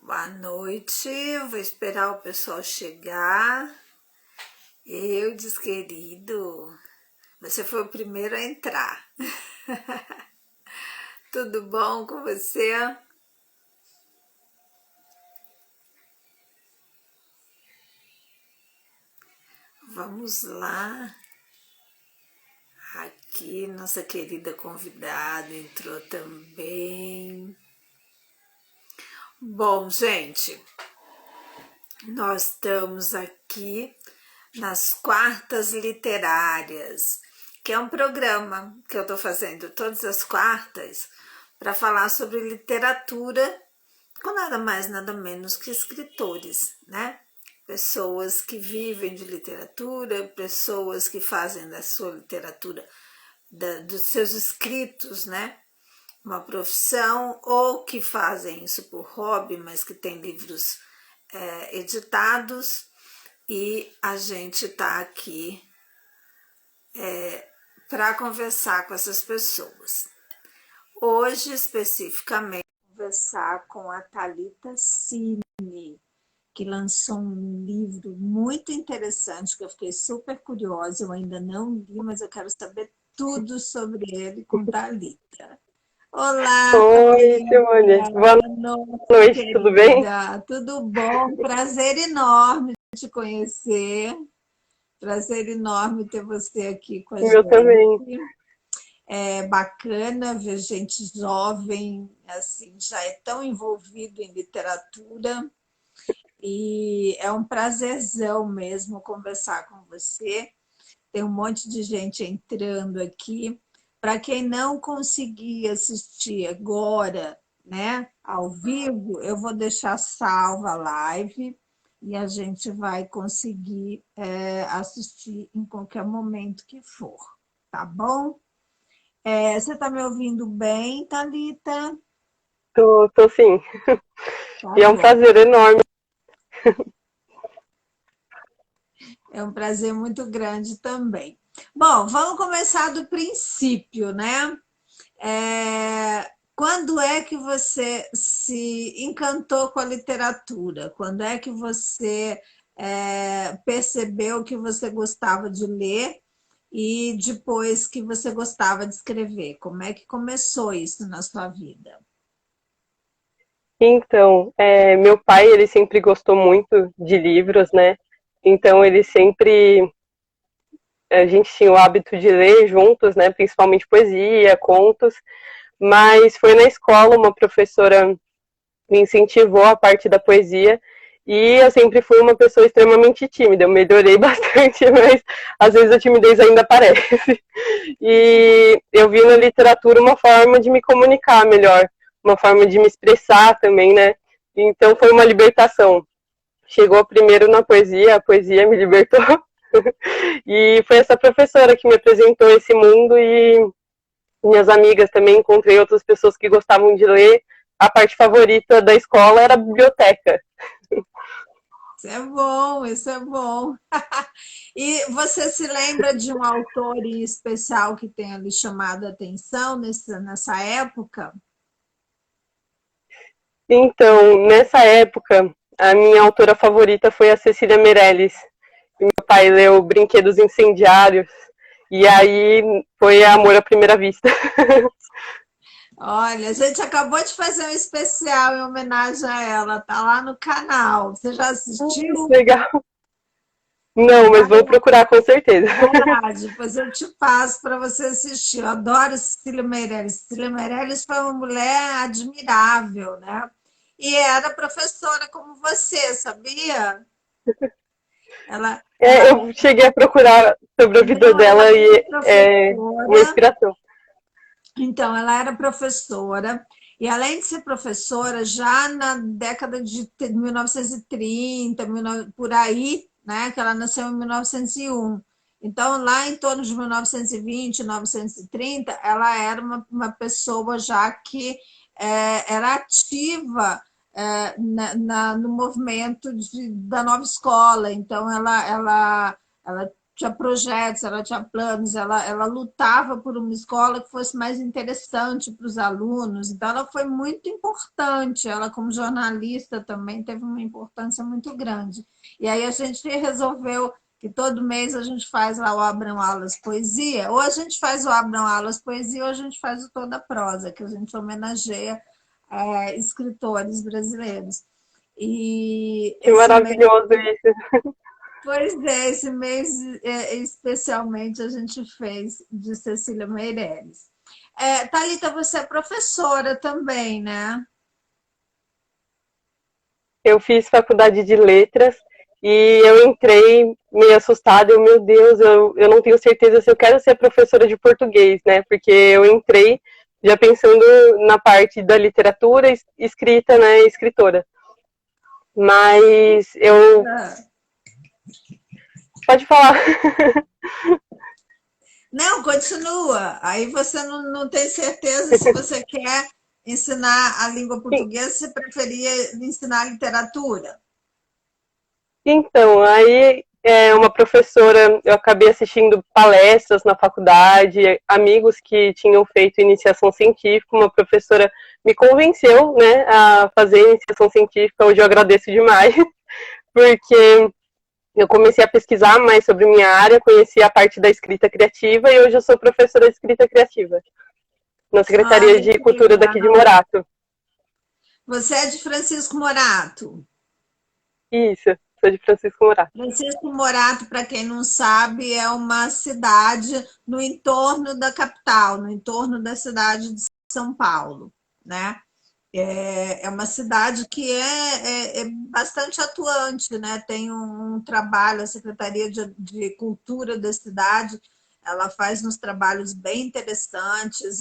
Boa noite, vou esperar o pessoal chegar. Eudes, querido, você foi o primeiro a entrar. Tudo bom com você? Vamos lá. Aqui, nossa querida convidada entrou também. Bom, gente, nós estamos aqui nas Quartas Literárias, que é um programa que eu estou fazendo todas as quartas para falar sobre literatura com nada mais, nada menos que escritores, né? Pessoas que vivem de literatura, pessoas que fazem da sua literatura, dos seus escritos, né? Uma profissão, ou que fazem isso por hobby, mas que têm livros editados, e a gente está aqui para conversar com essas pessoas. Hoje, especificamente, conversar com a Thalita Cine, que lançou um livro muito interessante, que eu fiquei super curiosa, eu ainda não li, mas eu quero saber tudo sobre ele com Thalita. Olá, Oi, Simone. Thalita, Boa boa noite, noite, tudo bem? querida. Tudo bom? Prazer enorme te conhecer. Prazer enorme ter você aqui com a Meu também. gente. É bacana ver gente jovem, assim, já é tão envolvido em literatura. E é um prazerzão mesmo conversar com você. Tem um monte de gente entrando aqui. Para quem não conseguir assistir agora, né, ao vivo, eu vou deixar salva a live e a gente vai conseguir assistir em qualquer momento que for, tá bom? Você está me ouvindo bem, Thalita? Tô sim. Tá E é um bom. prazer enorme. É um prazer muito grande também. Bom, vamos começar do princípio, né? Quando é que você se encantou com a literatura? Quando é que você percebeu que você gostava de ler e depois que você gostava de escrever? Como é que começou isso na sua vida? Então, meu pai, ele sempre gostou muito de livros, né? Então, a gente tinha o hábito de ler juntos, né? Principalmente poesia, contos. Mas foi na escola, uma professora me incentivou a parte da poesia. E eu sempre fui uma pessoa extremamente tímida. Eu melhorei bastante, mas às vezes a timidez ainda aparece. E eu vi na literatura uma forma de me comunicar melhor, uma forma de me expressar também, né? Então foi uma libertação. Chegou primeiro na poesia, a poesia me libertou. E foi essa professora que me apresentou esse mundo e minhas amigas também, encontrei outras pessoas que gostavam de ler. A parte favorita da escola era a biblioteca. Isso é bom, isso é bom. E você se lembra de um autor em especial que tenha lhe chamado a atenção nessa época? Então, nessa época, a minha autora favorita foi a Cecília Meirelles. Meu pai leu Brinquedos Incendiários, e aí foi amor à primeira vista. Olha, a gente acabou de fazer um especial em homenagem a ela, tá lá no canal. Você já assistiu? Legal. Não, mas Vai vou lá, procurar com certeza. vai lá, depois eu te passo para você assistir. Eu adoro Cecília Meirelles. Cecília Meirelles foi uma mulher admirável, né? E era professora como você, sabia? Ela Eu cheguei a procurar sobre a vida não, ela dela foi e é uma professora. inspiração. Então, ela era professora, e além de ser professora, já na década de 1930, por aí, né, que ela nasceu em 1901. Então, lá em torno de 1920, 1930, ela era uma pessoa já que era ativa no movimento da nova escola. Então, ela tinha projetos, ela tinha planos, ela lutava por uma escola que fosse mais interessante para os alunos. Então, ela foi muito importante. Ela, como jornalista, também teve uma importância muito grande. E aí a gente resolveu que todo mês a gente faz lá o Abram Alas Poesia, ou a gente faz o Abram Alas Poesia, ou a gente faz o Toda Prosa, que a gente homenageia escritores brasileiros. E Que esse mês, maravilhoso isso. pois é, esse mês especialmente a gente fez de Cecília Meirelles. Thalita, você é professora também, né? Eu fiz faculdade de letras e eu entrei meio assustada. Meu Deus, eu não tenho certeza se eu quero ser professora de português, né? Porque eu entrei já pensando na parte da literatura escrita, né? Escritora. Mas eu. Pode falar. Não, continua. Aí você não tem certeza se você quer ensinar a língua portuguesa, se preferia ensinar literatura. Então, aí uma professora, eu acabei assistindo palestras na faculdade, amigos que tinham feito iniciação científica, uma professora me convenceu, né, a fazer iniciação científica. Hoje eu agradeço demais, porque eu comecei a pesquisar mais sobre minha área, conheci a parte da escrita criativa e hoje eu sou professora de escrita criativa na Secretaria Olha de que Cultura daqui de legal. Morato. Você é de Francisco Morato. Isso, sou de Francisco Morato. Francisco Morato, para quem não sabe, é uma cidade no entorno da capital, no entorno da cidade de São Paulo, né? É uma cidade que é bastante atuante, né? Tem um trabalho, a Secretaria de Cultura da cidade, ela faz uns trabalhos bem interessantes,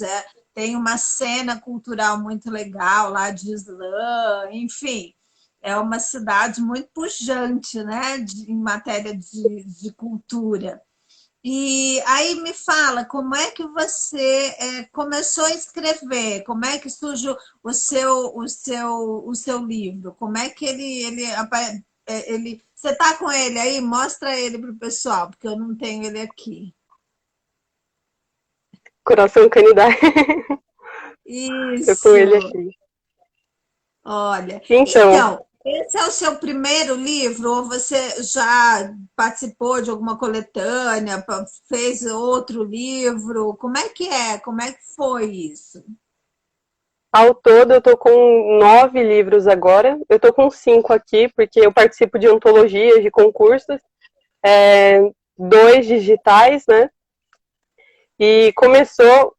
tem uma cena cultural muito legal lá de slam, enfim, é uma cidade muito pujante, né? Em matéria de cultura. E aí me fala, como é que você começou a escrever? Como é que surgiu o seu livro? Como é que você está com ele aí? Mostra ele para o pessoal, porque eu não tenho ele aqui. Coração Canidai. Eu com ele Isso, aqui. olha. Então, Então, esse é o seu primeiro livro, ou você já participou de alguma coletânea, fez outro livro? Como é que é? Como é que foi isso? ao todo, eu tô com 9 livros agora. Eu tô com 5 aqui, porque eu participo de antologias, de concursos, 2 digitais, né? E começou,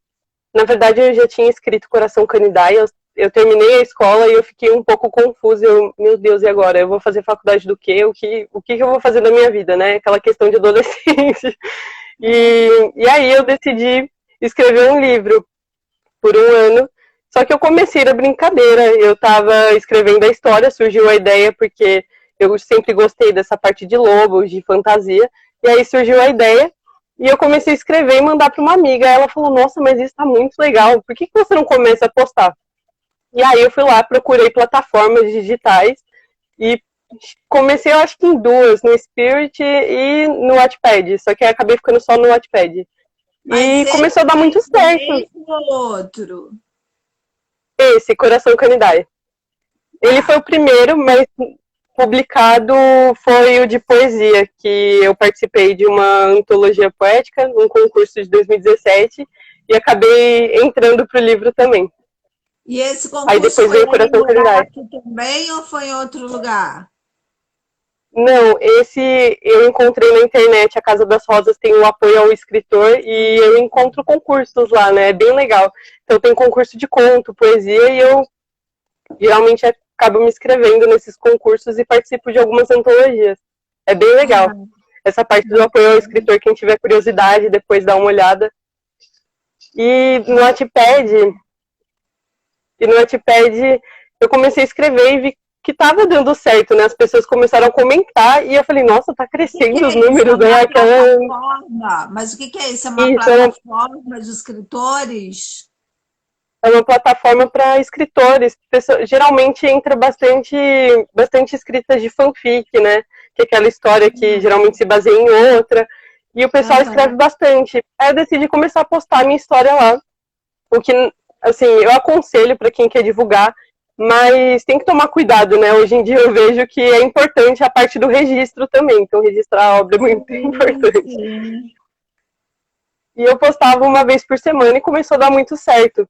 na verdade, eu já tinha escrito Coração Canidai, eu terminei a escola e eu fiquei um pouco confusa. Meu Deus, e agora? Eu vou fazer faculdade do quê? O que eu vou fazer da minha vida, né? Aquela questão de adolescente. E aí eu decidi escrever um livro por um ano. Só que eu comecei a brincadeira, eu estava escrevendo a história, surgiu a ideia porque eu sempre gostei dessa parte de lobos, de fantasia, e aí surgiu a ideia, e eu comecei a escrever e mandar para uma amiga. Ela falou, nossa, mas isso está muito legal, por que você não começa a postar? E aí eu fui lá, procurei plataformas digitais, e comecei, eu acho que em 2, no Spirit e no Wattpad, só que aí acabei ficando só no Wattpad. Mas E esse começou a dar é muito o certo, mesmo ou outro? esse Coração Canidai. Ele foi Tá. o primeiro, mas publicado foi o de poesia, que eu participei de uma antologia poética, um concurso de 2017, e acabei entrando para o livro também. E esse Aí concurso depois foi veio o aí em Coração Canidai. Morato também ou foi em outro lugar? Não, esse eu encontrei na internet, a Casa das Rosas tem o apoio ao escritor e eu encontro concursos lá, né? É bem legal. Então tem concurso de conto, poesia e eu geralmente acabo me inscrevendo nesses concursos e participo de algumas antologias. É bem legal. Ah, Essa parte do apoio ao escritor, quem tiver curiosidade, depois dá uma olhada. E no Wattpad, eu comecei a escrever e vi que estava dando certo, né? As pessoas começaram a comentar e eu falei, nossa, tá o que que crescendo os é isso? É números, uma né? plataforma? Mas o que que é isso? É uma Isso, plataforma de escritores? é uma plataforma para escritores. Geralmente entra bastante escritas de fanfic, né? Que é aquela história que geralmente se baseia em outra. E o pessoal escreve Aham. bastante. Aí eu decidi começar a postar a minha história lá. O que, assim, eu aconselho para quem quer divulgar, mas tem que tomar cuidado, né? Hoje em dia eu vejo que é importante a parte do registro também. Então, registrar a obra é muito Sim, importante. sim. E eu postava uma vez por semana e começou a dar muito certo.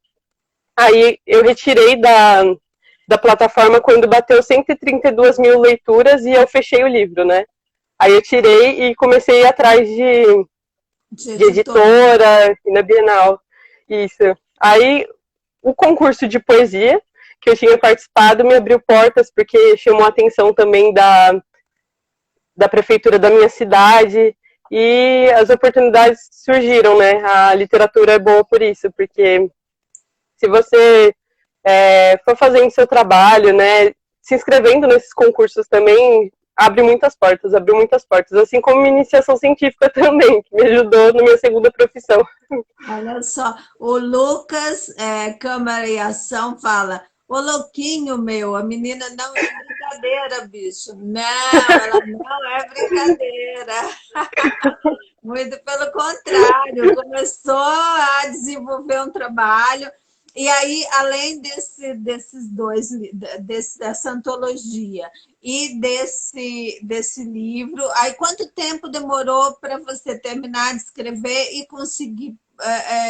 Aí eu retirei da plataforma quando bateu 132 mil leituras e eu fechei o livro, né? Aí eu tirei e comecei a ir atrás De de editora. editora e na Bienal. Isso. Aí o concurso de poesia que eu tinha participado me abriu portas porque chamou a atenção também da prefeitura da minha cidade e as oportunidades surgiram, né? A literatura é boa por isso, porque se você for fazendo seu trabalho, né, se inscrevendo nesses concursos também, abre muitas portas, assim como minha iniciação científica também, que me ajudou na minha segunda profissão. Olha só, o Lucas, Câmara e Ação, fala: Ô louquinho meu, a menina não é brincadeira, bicho. Não, ela não é brincadeira. Muito pelo contrário, começou a desenvolver um trabalho. E aí, além desses dois, dessa antologia e desse livro, aí quanto tempo demorou para você terminar de escrever e conseguir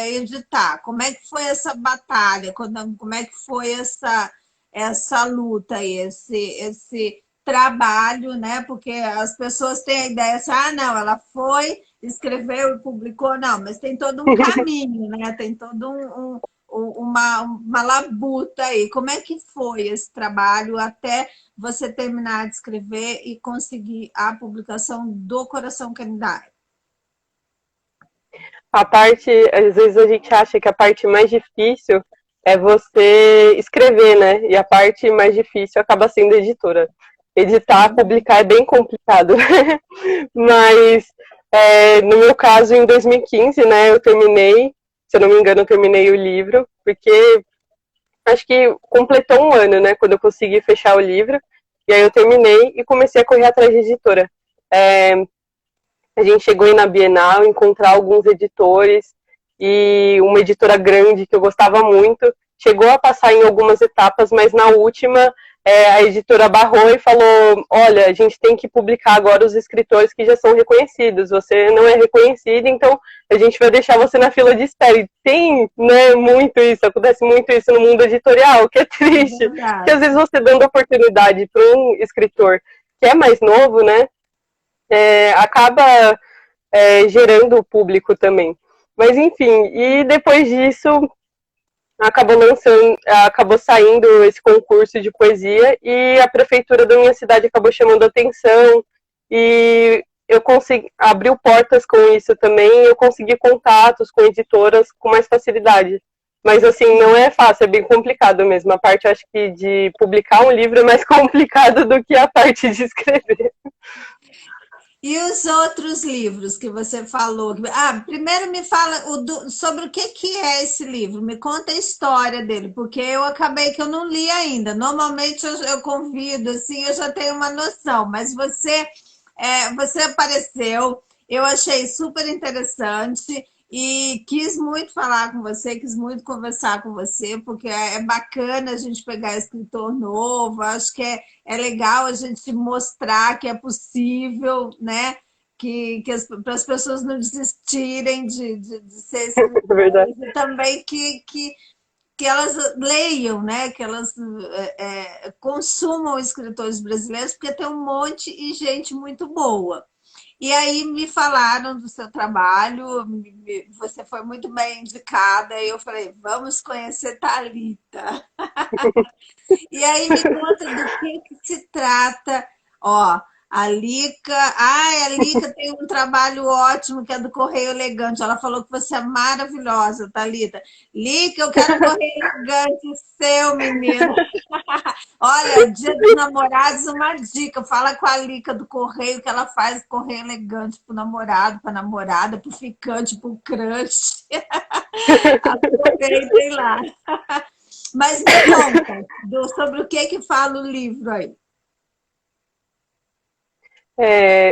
editar? Como é que foi essa batalha? Como é que foi essa luta, esse trabalho, né? Porque as pessoas têm a ideia assim, ah, não, ela foi, escreveu e publicou, não, mas tem todo um caminho, né? Tem todo uma labuta aí. Como é que foi esse trabalho até você terminar de escrever e conseguir a publicação do Coração Candidato? A parte, às vezes a gente acha que a parte mais difícil é você escrever, né? E a parte mais difícil acaba sendo a editora. Editar, publicar é bem complicado. Mas, no meu caso, em 2015, né, eu terminei, se eu não me engano, eu terminei o livro, porque acho que completou um ano, né, quando eu consegui fechar o livro. E aí eu terminei e comecei a correr atrás de editora. É, a gente chegou aí na Bienal, encontrar alguns editores e uma editora grande que eu gostava muito. Chegou a passar em algumas etapas, mas na última a editora barrou e falou: olha, a gente tem que publicar agora os escritores que já são reconhecidos. Você não é reconhecido, então a gente vai deixar você na fila de espera. E tem, né, muito isso, acontece muito isso no mundo editorial, que é É triste. Que às verdade. vezes você dando oportunidade para um escritor que é mais novo, né, acaba gerando o público também. Mas enfim, e depois disso acabou saindo esse concurso de poesia e a prefeitura da minha cidade acabou chamando a atenção e eu consegui abriu portas com isso também, eu consegui contatos com editoras com mais facilidade. Mas assim, não é fácil, é bem complicado mesmo. A parte, acho que, de publicar um livro é mais complicado do que a parte de escrever. E os outros livros que você falou? Ah, primeiro me fala sobre o que é esse livro. Me conta a história dele, porque eu acabei que eu não li ainda. Normalmente eu convido, assim, eu já tenho uma noção, mas você apareceu, eu achei super interessante e quis muito falar com você, quis muito conversar com você, porque é bacana a gente pegar escritor novo, acho que é legal a gente mostrar que é possível, né? Para as pessoas não desistirem de ser É verdade. escritores e também que elas leiam, né? Que elas consumam escritores brasileiros, porque tem um monte e gente muito boa. E aí me falaram do seu trabalho, você foi muito bem indicada, e eu falei, vamos conhecer Thalita. E aí me conta do que se trata. Ó, a Lica tem um trabalho ótimo que é do Correio Elegante. Ela falou que você é maravilhosa, Thalita. Lica, eu quero um Correio Elegante seu, menino. Olha, Dia dos Namorados, uma dica. Fala com a Lica do Correio que ela faz Correio Elegante pro namorado, pra namorada, pro ficante, pro crush. Aproveitem lá. Mas me conta sobre o que fala o livro aí.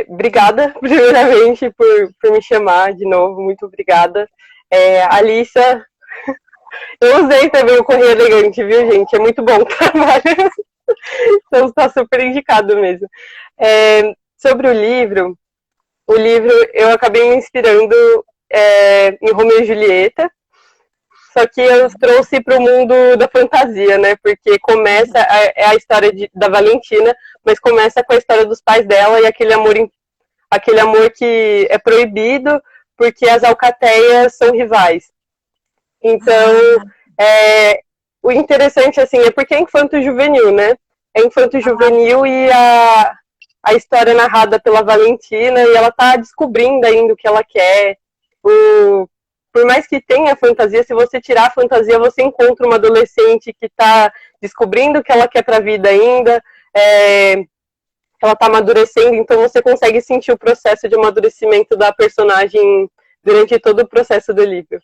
Obrigada, primeiramente, por me chamar de novo, muito obrigada. Alissa, eu usei também o Correio Elegante, viu, gente? É muito bom o trabalho, então está super indicado mesmo. Sobre o livro eu acabei me inspirando em Romeu e Julieta, só que eu trouxe para o mundo da fantasia, né? Porque começa, é a história da Valentina, mas começa com a história dos pais dela e aquele amor que é proibido porque as alcateias são rivais. Então, o interessante, assim, é porque é infanto-juvenil, né? É infanto-juvenil e a história é narrada pela Valentina e ela tá descobrindo ainda o que ela quer. Por mais que tenha fantasia, se você tirar a fantasia, você encontra uma adolescente que tá descobrindo o que ela quer pra vida ainda, ela tá amadurecendo, então você consegue sentir o processo de amadurecimento da personagem durante todo o processo do livro.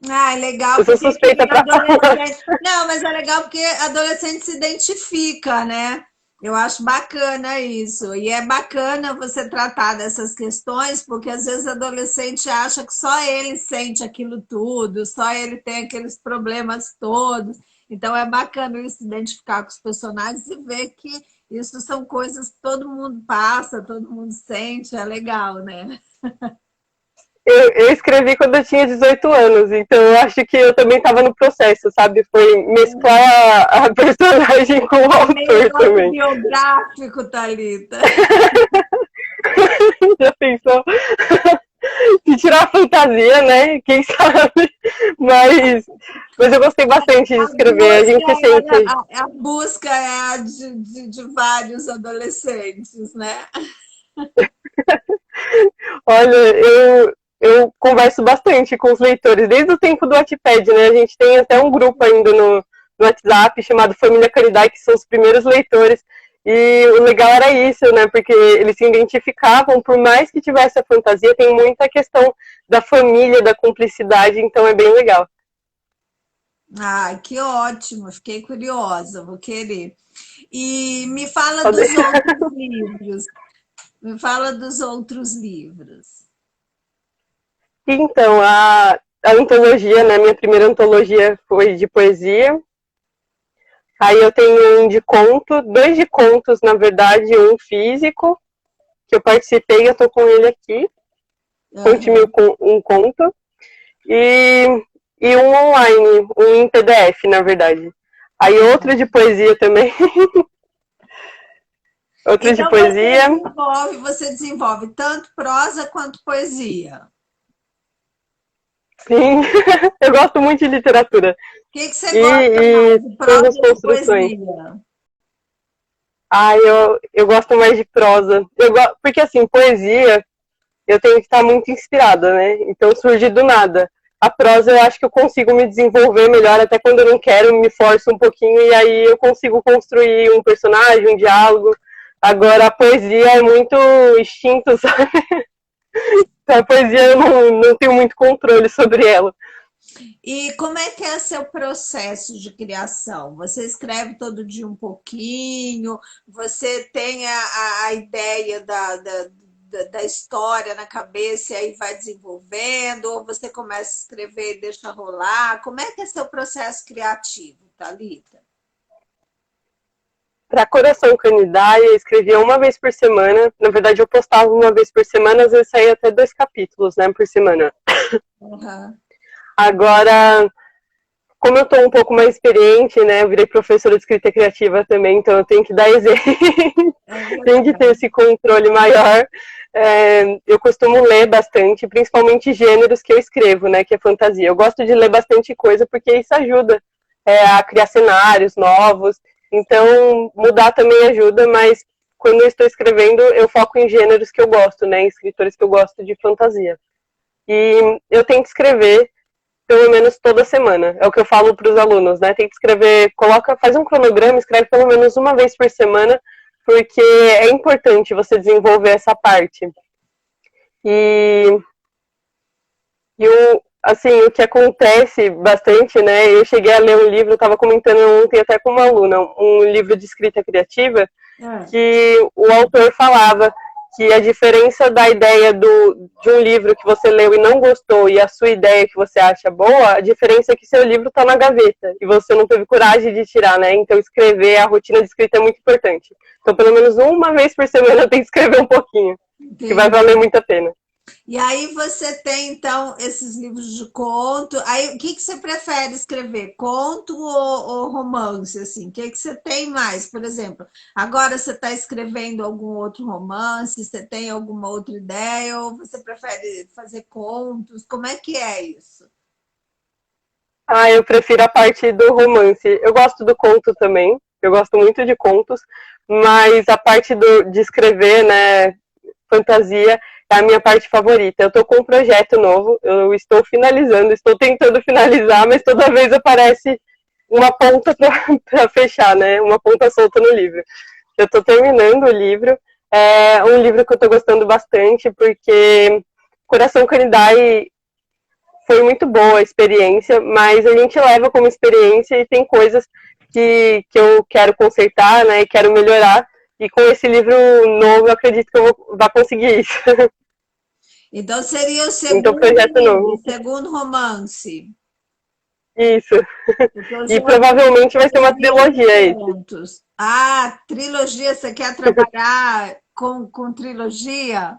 Ah, é legal. Eu sou suspeita pra falar. Não, mas é legal porque adolescente se identifica, né? Eu acho bacana isso. E é bacana você tratar dessas questões, porque às vezes o adolescente acha que só ele sente aquilo tudo, só ele tem aqueles problemas todos. Então é bacana ele se identificar com os personagens e ver que isso são coisas que todo mundo passa, todo mundo sente, é legal, né? Eu escrevi quando eu tinha 18 anos, então eu acho que eu também estava no processo, sabe? Foi mesclar a personagem com o autor também. Biográfico, Thalita. Já pensou? Se tirar a fantasia, né? Quem sabe? Mas eu gostei bastante de escrever. A gente sente. A busca é de vários adolescentes, né? Olha, eu converso bastante com os leitores, desde o tempo do Wattpad, né? A gente tem até um grupo ainda no WhatsApp chamado Família Caridade, que são os primeiros leitores. E o legal era isso, né? Porque eles se identificavam, por mais que tivesse a fantasia, tem muita questão da família, da cumplicidade, então é bem legal. Ah, que ótimo, fiquei curiosa, vou querer. E me fala dos outros livros. Me fala dos outros livros. Então, a antologia, né? Minha primeira antologia foi de poesia. Aí eu tenho um de conto, 2 de contos, na verdade, um físico, que eu participei, eu tô com ele aqui. Conte-me um conto. E um online, um em PDF, na verdade. Aí outro de poesia também. Outro então, de poesia. Você desenvolve tanto prosa quanto poesia. Sim, eu gosto muito de literatura. O que você gosta mais, de prosa ou de poesia? Eu gosto mais de prosa. Porque, assim, poesia, eu tenho que estar muito inspirada, né? Então surge do nada. A prosa eu acho que eu consigo me desenvolver melhor, até quando eu não quero, me forço um pouquinho e aí eu consigo construir um personagem, um diálogo. Agora a poesia é muito instinto, sabe? A poesia eu não tenho muito controle sobre ela. E como é que é seu processo de criação? Você escreve todo dia um pouquinho? Você tem a ideia da história na cabeça e aí vai desenvolvendo? Ou você começa a escrever e deixa rolar? Como é que é seu processo criativo, Thalita? Para Coração Canidária, eu escrevia uma vez por semana. Na verdade, eu postava uma vez por semana, às vezes saía até 2 capítulos, né, por semana. Uhum. Agora, como eu estou um pouco mais experiente, né, eu virei professora de escrita criativa também, então eu tenho que dar exemplo, tenho que ter esse controle maior. Eu costumo ler bastante, principalmente gêneros que eu escrevo, né, que é fantasia. Eu gosto de ler bastante coisa porque isso ajuda a criar cenários novos. Então, mudar também ajuda, mas quando eu estou escrevendo, eu foco em gêneros que eu gosto, né, em escritores que eu gosto de fantasia. E eu tento escrever pelo menos toda semana. É o que eu falo para os alunos, né? Tem que escrever, faz um cronograma, escreve pelo menos uma vez por semana, porque é importante você desenvolver essa parte. Assim, o que acontece bastante, né? Eu cheguei a ler um livro, eu estava comentando ontem até com uma aluna, um livro de escrita criativa, que o autor falava que a diferença da ideia de um livro que você leu e não gostou e a sua ideia que você acha boa, a diferença é que seu livro está na gaveta e você não teve coragem de tirar, né? Então escrever, a rotina de escrita é muito importante. Então pelo menos uma vez por semana tem que escrever um pouquinho, que vai Entendi. valer muito a pena. E aí você tem, então, esses livros de conto. Aí, o que que você prefere escrever? Conto ou romance, assim? O que que você tem mais, por exemplo? Agora você está escrevendo algum outro romance? Você tem alguma outra ideia? Ou você prefere fazer contos? Como é que é isso? Ah, eu prefiro a parte do romance. Eu gosto do conto também, eu gosto muito de contos, mas a parte de escrever, né, fantasia, é a minha parte favorita. Eu estou com um projeto novo, eu estou finalizando, estou tentando finalizar, mas toda vez aparece uma ponta para fechar, né? Uma ponta solta no livro. Eu estou terminando o livro, é um livro que eu estou gostando bastante, porque Coração Canidai foi muito boa a experiência, mas a gente leva como experiência e tem coisas que eu quero consertar, né, e quero melhorar. E com esse livro novo, eu acredito que vá conseguir isso. Então, seria o Então, segundo projeto livro, o novo. segundo romance. Isso. Porque os E outros provavelmente vai ser uma seriam trilogia esse. contos. Ah, trilogia, você quer trabalhar com trilogia?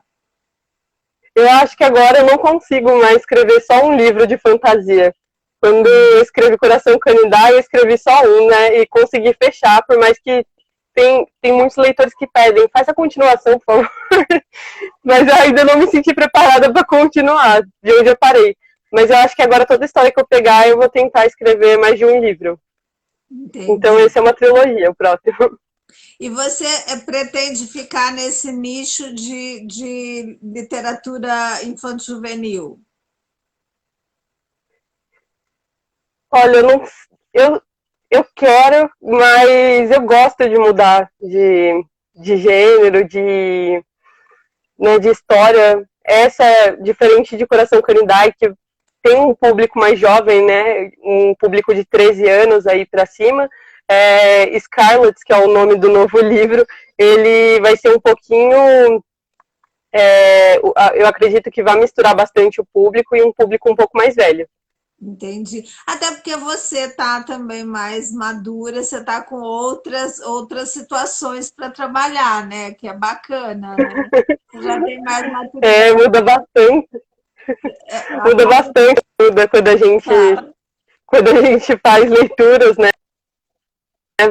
Eu acho que agora eu não consigo mais escrever só um livro de fantasia. Quando eu escrevi Coração Canindá, eu escrevi só um, né? E consegui fechar, por mais que tem muitos leitores que pedem, faz a continuação, por favor. Mas eu ainda não me senti preparada para continuar, de onde eu parei. Mas eu acho que agora toda história que eu pegar, eu vou tentar escrever mais de um livro. Então Entendi. esse é uma trilogia, o próximo. E você pretende ficar nesse nicho de literatura infanto-juvenil? Olha, eu, eu quero, mas eu gosto de mudar de gênero, né, de história. Essa é diferente de Coração Canindai, que tem um público mais jovem, né, um público de 13 anos aí para cima. Scarlet, que é o nome do novo livro, ele vai ser um pouquinho, eu acredito que vai misturar bastante o público e um público um pouco mais velho. Entendi. Até porque você tá também mais madura, você tá com outras situações para trabalhar, né? Que é bacana, né? Você já tem mais maturidade. Muda bastante, muda Agora, bastante muda tá. quando a gente faz leituras, né?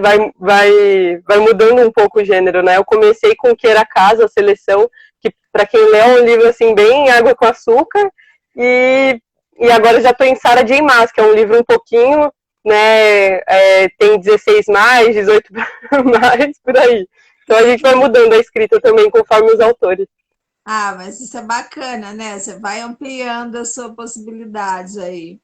Vai mudando um pouco o gênero, né? Eu comecei com Que Era Casa, a seleção, que para quem lê é um livro assim bem água com açúcar, e, e agora já estou em Sarah J. Maas, que é um livro um pouquinho, né? Tem 16 mais, 18 mais, por aí. Então a gente vai mudando a escrita também conforme os autores. Ah, mas isso é bacana, né? Você vai ampliando a sua possibilidade aí.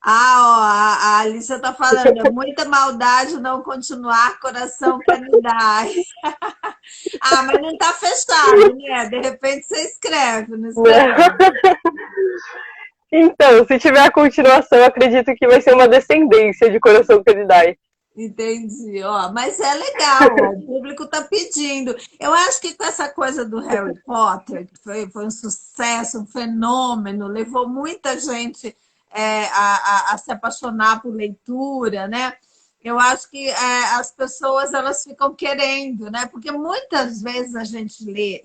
Ah, ó, a Alicia tá falando, é muita maldade não continuar, coração canidai. Ah, mas não tá fechado, né? De repente você escreve, não escreve? Então, se tiver a continuação, eu acredito que vai ser uma descendência de Coração Canidai. Entendi, ó, mas é legal, ó, o público tá pedindo. Eu acho que com essa coisa do Harry Potter, que foi um sucesso, um fenômeno, levou muita gente a se apaixonar por leitura, né? Eu acho que as pessoas elas ficam querendo, né? Porque muitas vezes a gente lê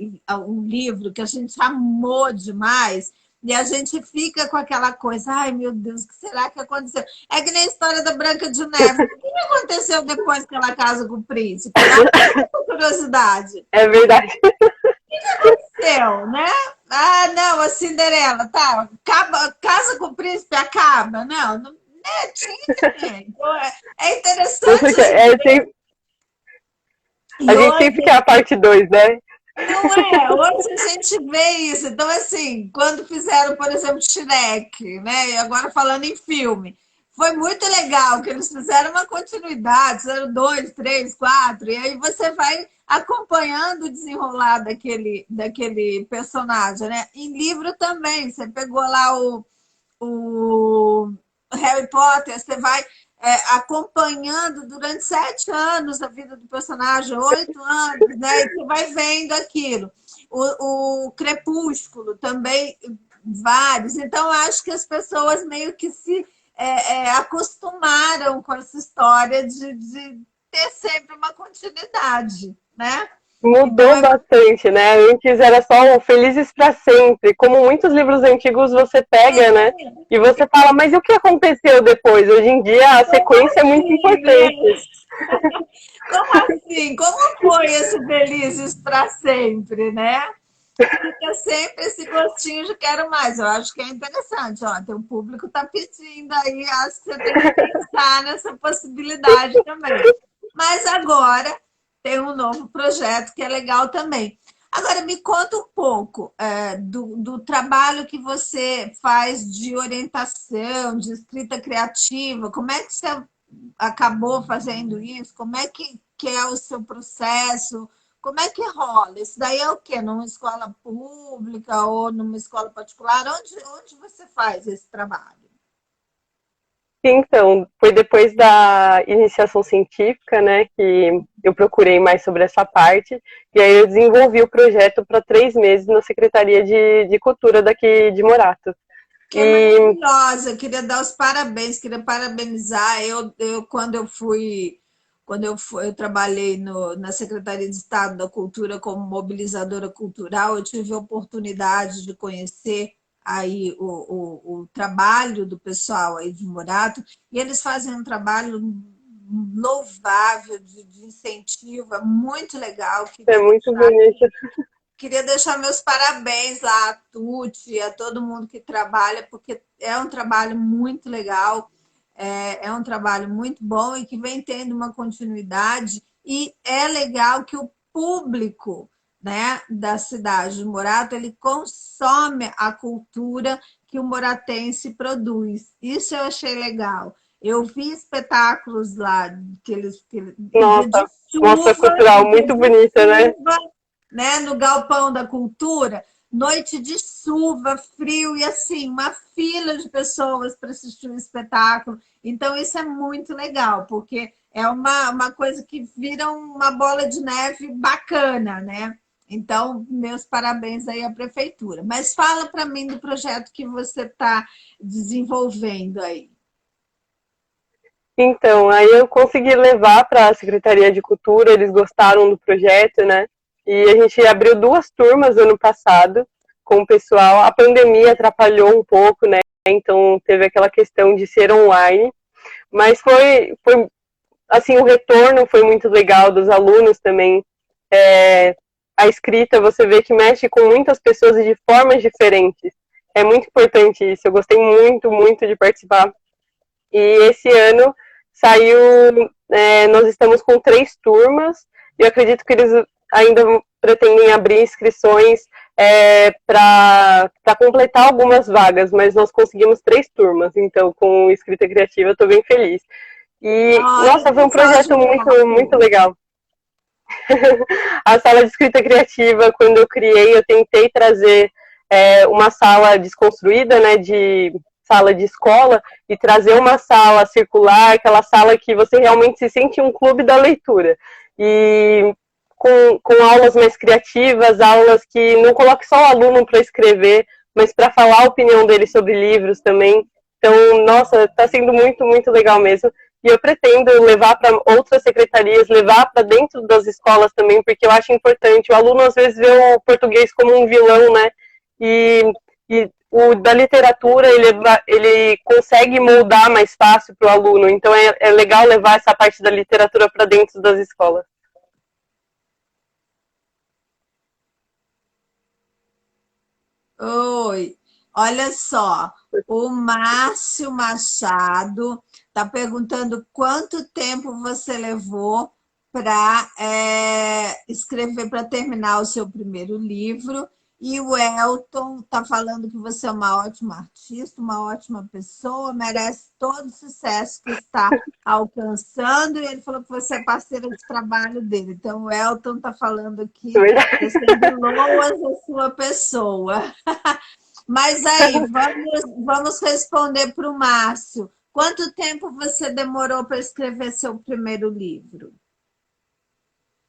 um livro que a gente amou demais e a gente fica com aquela coisa, ai meu Deus, o que será que aconteceu? É que nem a história da Branca de Neve. O que aconteceu depois que ela casa com o príncipe? Dá muita curiosidade. É verdade. Aconteceu, né? Ah, não, a Cinderela, tá? Casa com o príncipe, acaba. Não, não tinha. Então, é interessante a gente. E a gente sempre hoje, quer a parte 2, né? não é? Hoje a gente vê isso. Então, assim, quando fizeram, por exemplo, Shrek, né? E agora falando em filme, foi muito legal que eles fizeram uma continuidade, fizeram dois, três, quatro, e aí você vai acompanhando o desenrolar daquele personagem, né? Em livro também, você pegou lá o Harry Potter, você vai acompanhando durante 7 anos a vida do personagem, 8 anos, né? E você vai vendo aquilo. O Crepúsculo também, vários. Então, acho que as pessoas meio que se acostumaram com essa história de ter sempre uma continuidade, né? Então, Mudou bastante, né? Antes era só o Felizes para Sempre. Como muitos livros antigos você pega, né? E você fala, mas e o que aconteceu depois? Hoje em dia a sequência é muito assim, importante. como assim? Como foi esse Felizes para Sempre, né? Fica sempre esse gostinho de quero mais. Eu acho que é interessante. Ó, teu público está pedindo aí, acho que você tem que pensar nessa possibilidade também. Mas agora tem um novo projeto que é legal também. Agora, me conta um pouco do trabalho que você faz de orientação, de escrita criativa. Como é que você acabou fazendo isso? Como é que é o seu processo? Como é que rola? Isso daí é o quê? Numa escola pública ou numa escola particular? Onde você faz esse trabalho? Então, foi depois da iniciação científica, né, que eu procurei mais sobre essa parte, e aí eu desenvolvi o projeto para 3 meses na Secretaria de Cultura daqui de Morato. Que é maravilhosa, queria dar os parabéns, queria parabenizar. Quando eu trabalhei na Secretaria de Estado da Cultura como mobilizadora cultural, eu tive a oportunidade de conhecer aí o trabalho do pessoal aí de Morato, e eles fazem um trabalho louvável de incentivo, é muito legal. É muito bonito. Queria deixar meus parabéns lá a Tuti, a todo mundo que trabalha, porque é um trabalho muito legal, é um trabalho muito bom e que vem tendo uma continuidade. E é legal que o público, né, da cidade de Morato ele consome a cultura que o moratense produz. Isso eu achei legal. Eu vi espetáculos lá em dia de Nossa, mostra chuva, cultural em dia muito de bonita, né? chuva, né, no Galpão da Cultura, noite de chuva, frio e assim, uma fila de pessoas para assistir o espetáculo. Então, isso é muito legal, porque é uma coisa que vira uma bola de neve bacana, né? Então, meus parabéns aí à prefeitura. Mas fala para mim do projeto que você está desenvolvendo aí. Então, aí eu consegui levar para a Secretaria de Cultura, eles gostaram do projeto, né? E a gente abriu 2 turmas ano passado com o pessoal. A pandemia atrapalhou um pouco, né? Então teve aquela questão de ser online, mas foi assim, o retorno foi muito legal dos alunos também. A escrita, você vê que mexe com muitas pessoas e de formas diferentes. É muito importante isso. Eu gostei muito, muito de participar. E esse ano saiu, nós estamos com 3 turmas, e eu acredito que eles ainda pretendem abrir inscrições para completar algumas vagas, mas nós conseguimos 3 turmas, então com escrita criativa eu estou bem feliz. E, Olha, nossa, foi um pessoal de projeto muito, muito Morato. legal. A sala de escrita criativa, quando eu criei, eu tentei trazer uma sala desconstruída, né, de sala de escola, e trazer uma sala circular, aquela sala que você realmente se sente um clube da leitura. E com aulas mais criativas, aulas que não coloque só o aluno para escrever, mas para falar a opinião dele sobre livros também. Então, nossa, está sendo muito, muito legal mesmo. E eu pretendo levar para outras secretarias, levar para dentro das escolas também, porque eu acho importante. O aluno às vezes vê o português como um vilão, né? E o da literatura ele consegue moldar mais fácil para o aluno. Então é legal levar essa parte da literatura para dentro das escolas. Oi, olha só, o Márcio Machado está perguntando quanto tempo você levou para escrever, para terminar o seu primeiro livro. E o Elton está falando que você é uma ótima artista, uma ótima pessoa, merece todo o sucesso que está alcançando. E ele falou que você é parceira de trabalho dele. Então, o Elton está falando aqui, tecendo loas a sua pessoa. Mas aí, vamos responder para o Márcio. Quanto tempo você demorou para escrever seu primeiro livro?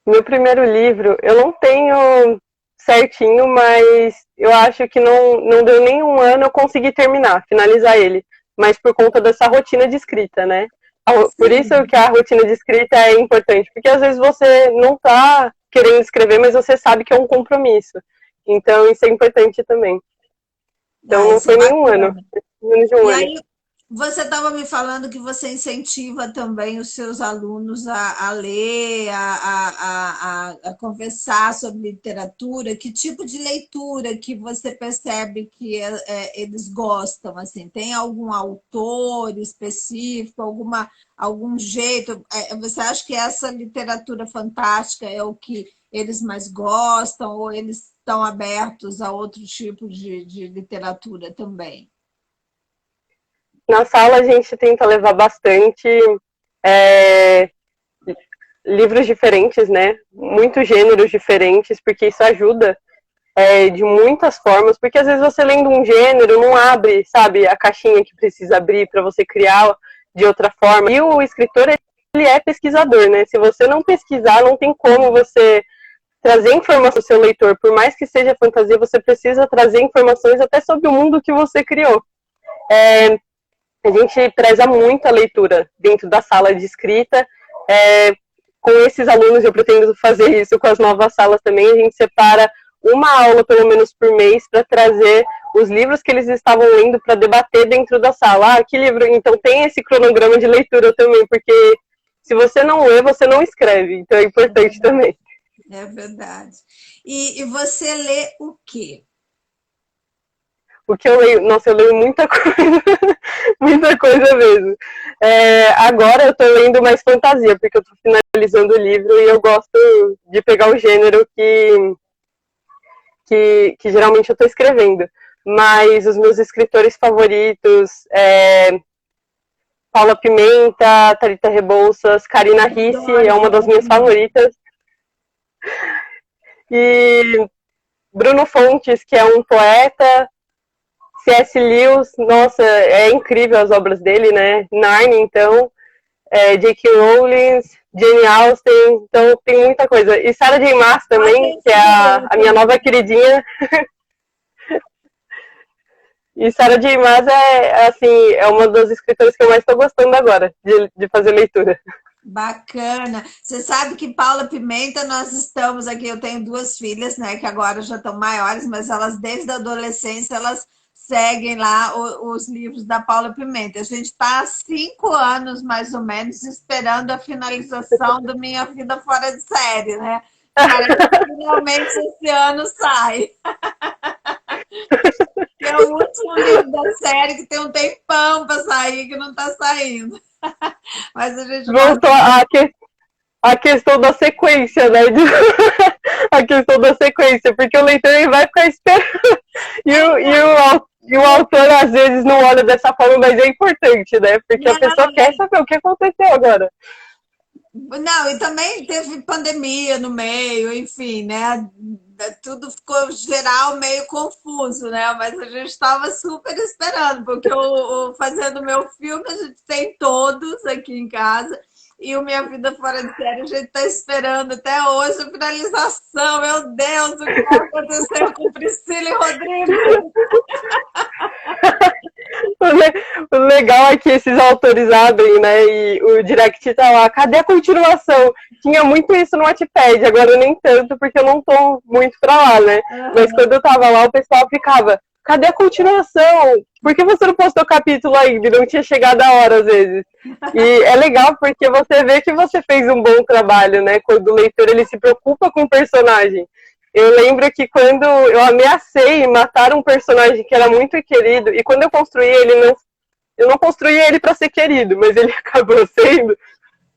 Meu primeiro livro, eu não tenho certinho, mas eu acho que não deu nem um ano eu consegui terminar, finalizar ele. Mas por conta dessa rotina de escrita, né? Por isso Sim. que a rotina de escrita é importante, porque às vezes você não tá querendo escrever, mas você sabe que é um compromisso. Então isso é importante também. Então Ah, não isso é foi nem um ano, bacana. menos de um E ano. aí, você estava me falando que você incentiva também os seus alunos a ler, a conversar sobre literatura. Que tipo de leitura que você percebe que eles gostam? Assim, tem algum autor específico, algum jeito? Você acha que essa literatura fantástica é o que eles mais gostam ou eles estão abertos a outro tipo de literatura também? Na sala a gente tenta levar bastante é, livros diferentes, né? Muitos gêneros diferentes, porque isso ajuda de muitas formas, porque às vezes você lendo um gênero não abre, sabe, a caixinha que precisa abrir para você criar de outra forma. E o escritor, ele é pesquisador, né? Se você não pesquisar, não tem como você trazer informação ao seu leitor. Por mais que seja fantasia, você precisa trazer informações até sobre o mundo que você criou. A gente preza muito a leitura dentro da sala de escrita. Com esses alunos, eu pretendo fazer isso com as novas salas também. A gente separa uma aula, pelo menos, por mês, para trazer os livros que eles estavam lendo para debater dentro da sala. Ah, que livro? Então tem esse cronograma de leitura também, porque se você não lê, você não escreve. Então é importante também. É verdade. E você lê o quê? O que eu leio? Nossa, eu leio muita coisa. Muita coisa mesmo. Agora eu tô lendo mais fantasia, porque eu tô finalizando o livro e eu gosto de pegar o gênero que geralmente eu tô escrevendo. Mas os meus escritores favoritos Paula Pimenta, Thalita Rebouças, Karina Ricci é uma das minhas favoritas. E Bruno Fontes, que é um poeta, C.S. Lewis, nossa, é incrível as obras dele, né? Narnia, então, J.K. Rowling, Jane Austen, então tem muita coisa. E Sarah J. Maas também, que é a minha nova queridinha. E Sarah J. Maas assim, é uma das escritoras que eu mais estou gostando agora de fazer leitura. Bacana. Você sabe que Paula Pimenta, nós estamos aqui, eu tenho duas filhas, né, que agora já estão maiores, mas elas desde a adolescência, elas seguem lá os livros da Paula Pimenta. A gente está há 5 anos, mais ou menos, esperando a finalização do Minha Vida Fora de Série, né? Parece que finalmente esse ano sai. Que é o último livro da série que tem um tempão para sair, que não está saindo. Mas a gente vai. Voltou a questão da sequência, né? A questão da sequência, porque o leitor ele vai ficar esperando. E o autor, às vezes, não olha dessa forma, mas é importante, né? Porque a pessoa quer saber o que aconteceu agora. Não, e também teve pandemia no meio, enfim, né? Tudo ficou geral meio confuso, né? Mas a gente estava super esperando, porque fazendo meu filme, a gente tem todos aqui em casa. E o Minha Vida Fora de Série, a gente está esperando até hoje a finalização. Meu Deus, o que vai acontecer com Priscila e Rodrigo? O legal é que esses autores abrem, né? E o direct tá lá, cadê a continuação? Tinha muito isso no Wattpad, agora nem tanto, porque eu não tô muito pra lá, né? Mas quando eu tava lá, o pessoal ficava, cadê a continuação? Por que você não postou o capítulo ainda? Não tinha chegado a hora, às vezes. E é legal porque você vê que você fez um bom trabalho, né? Quando o leitor ele se preocupa com o personagem. Eu lembro que quando eu ameacei matar um personagem que era muito querido, e quando eu construí ele, eu não construí ele para ser querido, mas ele acabou sendo,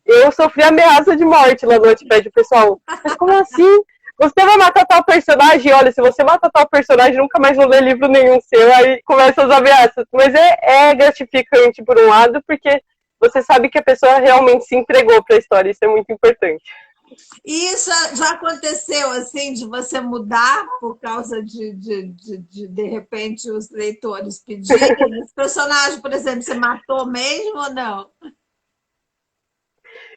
eu sofri ameaça de morte lá no Wattpad, pessoal. Mas como assim? Você vai matar tal personagem? Olha, se você matar tal personagem, nunca mais vou ler livro nenhum seu. Aí começam as ameaças. Mas é gratificante por um lado, porque você sabe que a pessoa realmente se entregou para a história. Isso é muito importante. E isso já aconteceu, assim, de você mudar por causa de repente, os leitores pedirem? Esse personagem, por exemplo, você matou mesmo ou não?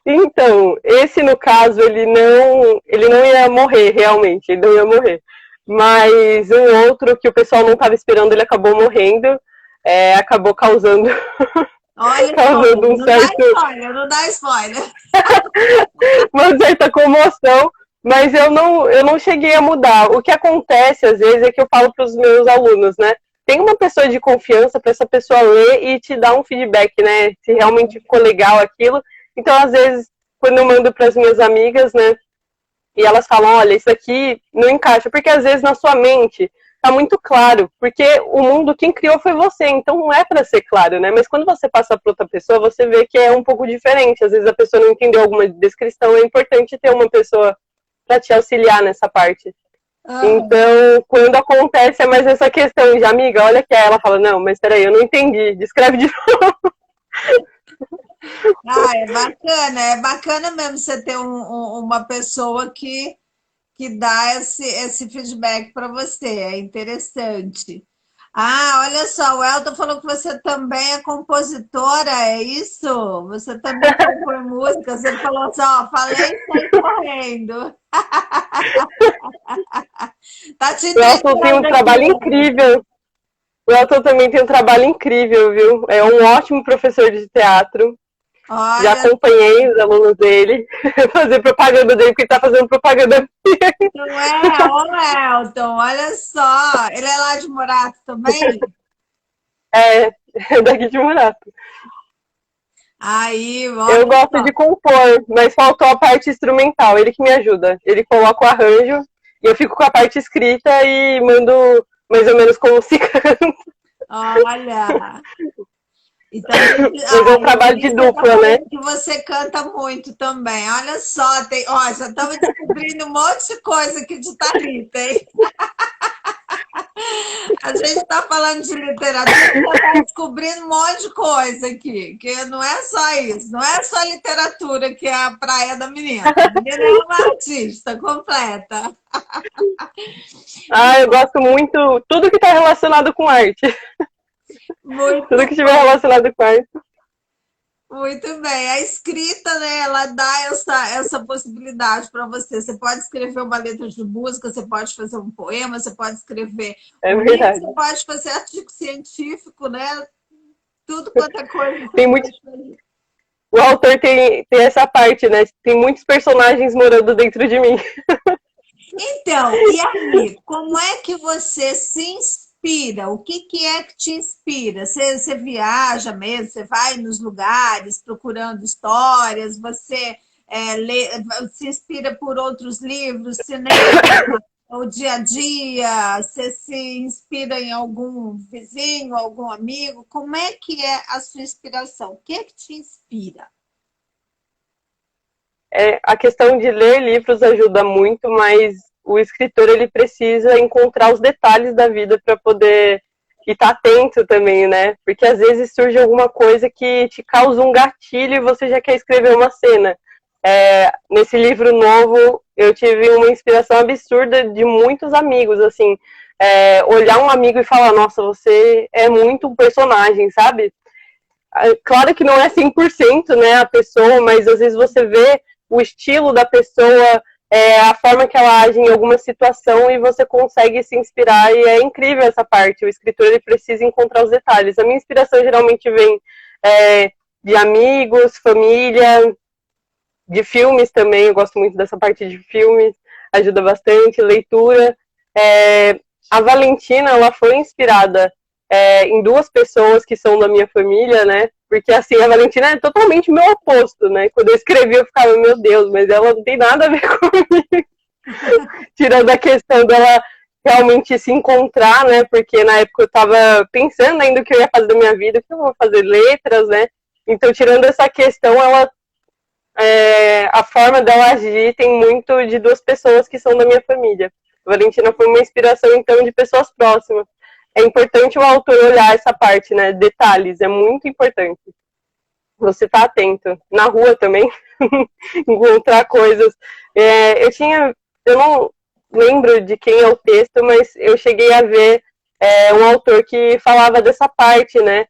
Então, esse no caso, ele não ia morrer realmente, ele não ia morrer. Mas um outro que o pessoal não estava esperando, ele acabou morrendo, acabou causando, Olha só, causando não dá spoiler, não dá spoiler. uma certa comoção, mas eu não cheguei a mudar. O que acontece, às vezes, é que eu falo para os meus alunos, né? Tem uma pessoa de confiança para essa pessoa ler e te dar um feedback, né? Se realmente ficou legal aquilo. Então, às vezes, quando eu mando para as minhas amigas, né? E elas falam, olha, isso aqui não encaixa, porque às vezes na sua mente tá muito claro, porque o mundo quem criou foi você, então não é para ser claro, né? Mas quando você passa para outra pessoa, você vê que é um pouco diferente. Às vezes a pessoa não entendeu alguma descrição, é importante ter uma pessoa para te auxiliar nessa parte. Aham. Então, quando acontece é mais essa questão de amiga, olha que é, ela fala, não, mas peraí, eu não entendi, descreve de novo. Ah, é bacana mesmo você ter uma pessoa que dá esse feedback para você, é interessante. Ah, olha só, o Elton falou que você também é compositora, é isso? Você também compõe músicas. Ele falou assim, ó, falei e saí correndo. Tá te O Elton tem um entendendo aqui, trabalho Elton. incrível. O Elton também tem um trabalho incrível, viu? É um ótimo professor de teatro. Já Olha, acompanhei os alunos dele, fazer propaganda dele, porque ele tá fazendo propaganda. não é? Ô, Elton, olha só. Ele é lá de Morato também? É daqui de Murato. Aí, Eu olha gosto só. de compor, mas faltou a parte instrumental. Ele que me ajuda. Ele coloca o arranjo e eu fico com a parte escrita e mando mais ou menos como se canta. Olha. E também, Mas é um eu trabalho vi de que você está dupla, né? falando que você canta muito também. Olha só, tem, ó, já estamos descobrindo um monte de coisa aqui de Thalita, hein? A gente está falando de literatura, já está descobrindo um monte de coisa aqui, que não é só isso, não é só literatura que é a praia da menina. A menina é uma artista completa. Ah, eu gosto muito. Tudo que está relacionado com arte. Tudo que Muito estiver bom. relacionado com arte. Muito bem. A escrita, né, ela dá essa possibilidade para você. Você pode escrever uma letra de música, você pode fazer um poema, você pode escrever É um livro, você verdade. pode fazer artigo científico, né? Tudo quanto é coisa você Tem muitos pode fazer. O autor tem essa parte, né? Tem muitos personagens morando dentro de mim. Então, e aí, como é que você se inspira? O que é que te inspira? Você viaja mesmo, você vai nos lugares procurando histórias, você lê, se inspira por outros livros, cinema, o dia a dia, você se inspira em algum vizinho, algum amigo? Como é que é a sua inspiração? O que é que te inspira? A questão de ler livros ajuda muito, mas o escritor ele precisa encontrar os detalhes da vida para poder estar atento também, né? Porque às vezes surge alguma coisa que te causa um gatilho e você já quer escrever uma cena. Nesse livro novo, eu tive uma inspiração absurda de muitos amigos, assim, olhar um amigo e falar, nossa, você é muito um personagem, sabe? Claro que não é 100%, né, a pessoa, mas às vezes você vê o estilo da pessoa, a forma que ela age em alguma situação e você consegue se inspirar e é incrível essa parte. O escritor ele precisa encontrar os detalhes. A minha inspiração geralmente vem de amigos, família, de filmes também. Eu gosto muito dessa parte de filmes, ajuda bastante, leitura. A Valentina, ela foi inspirada em duas pessoas que são da minha família, né? Porque, assim, a Valentina é totalmente meu oposto, né? Quando eu escrevi, eu ficava, meu Deus, mas ela não tem nada a ver comigo. Tirando a questão dela realmente se encontrar, né? Porque na época eu tava pensando ainda o que eu ia fazer da minha vida, que eu vou fazer letras, né? Então, tirando essa questão, a forma dela agir tem muito de duas pessoas que são da minha família. A Valentina foi uma inspiração, então, de pessoas próximas. É importante o autor olhar essa parte, né? Detalhes, é muito importante. Você tá atento. Na rua também. encontrar coisas. Eu não lembro de quem é o texto, mas eu cheguei a ver um autor que falava dessa parte, né?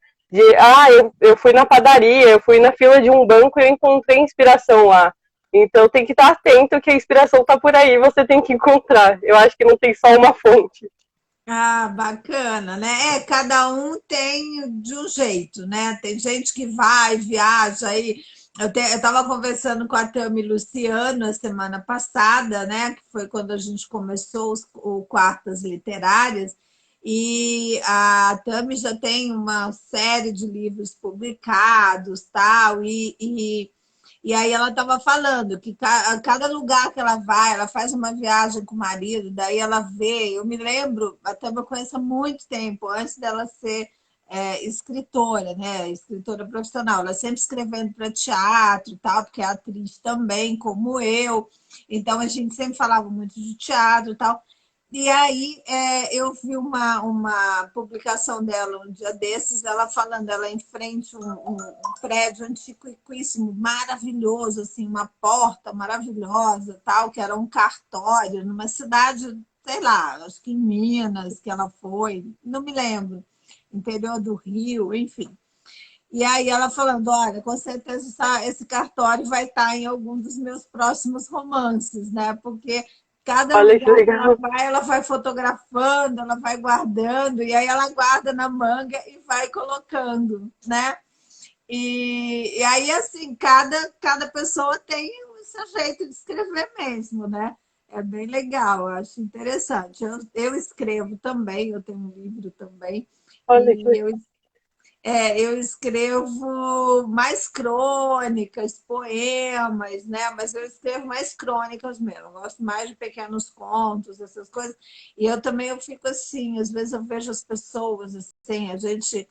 Eu fui na padaria, eu fui na fila de um banco e eu encontrei inspiração lá. Então tem que estar atento que a inspiração está por aí, você tem que encontrar. Eu acho que não tem só uma fonte. Ah, bacana, né? Cada um tem de um jeito, né? Tem gente que vai, viaja aí. Eu estava conversando com a Tami Luciano a semana passada, né? Que foi quando a gente começou o Quartas Literárias, e a Tami já tem uma série de livros publicados, tal, e aí ela estava falando que cada lugar que ela vai, ela faz uma viagem com o marido, daí ela vê, eu me lembro, até eu conheço há muito tempo, antes dela ser escritora, né? Escritora profissional, ela sempre escrevendo para teatro e tal, porque é atriz também, como eu, então a gente sempre falava muito de teatro e tal. E aí eu vi uma publicação dela um dia desses, ela falando, ela em frente a um prédio antiquíssimo, maravilhoso, assim, uma porta maravilhosa, tal, que era um cartório, numa cidade, sei lá, acho que em Minas que ela foi, não me lembro, interior do Rio, enfim. E aí ela falando, olha, com certeza esse cartório vai estar em algum dos meus próximos romances, né? Porque cada Olha que lugar que legal. ela vai fotografando, ela vai guardando, e aí ela guarda na manga e vai colocando, né? E aí, assim, cada pessoa tem o seu jeito de escrever mesmo, né? É bem legal, eu acho interessante. Eu escrevo também, eu tenho um livro também, Olha que e eu escrevo mais crônicas, poemas, né? Mas eu escrevo mais crônicas mesmo. Eu gosto mais de pequenos contos, essas coisas. E eu fico assim, às vezes eu vejo as pessoas assim, a gente,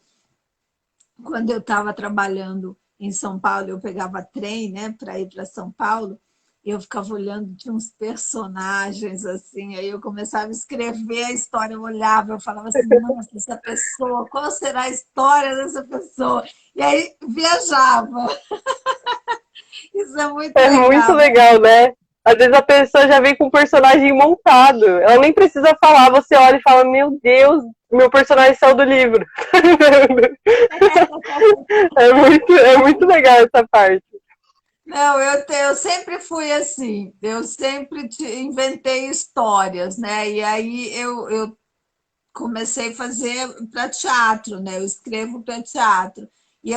quando eu estava trabalhando em São Paulo, eu pegava trem, né, para ir para São Paulo, e eu ficava olhando de uns personagens assim, aí eu começava a escrever a história, eu olhava, eu falava assim, nossa, essa pessoa, qual será a história dessa pessoa? E aí viajava. Isso é muito é muito legal, né? legal, né? Às vezes a pessoa já vem com o personagem montado. Ela nem precisa falar, você olha e fala, meu Deus, meu personagem saiu do livro. É muito legal essa parte. Não, eu sempre fui assim, eu sempre inventei histórias, né? E aí eu comecei a fazer para teatro, né? Eu escrevo para teatro.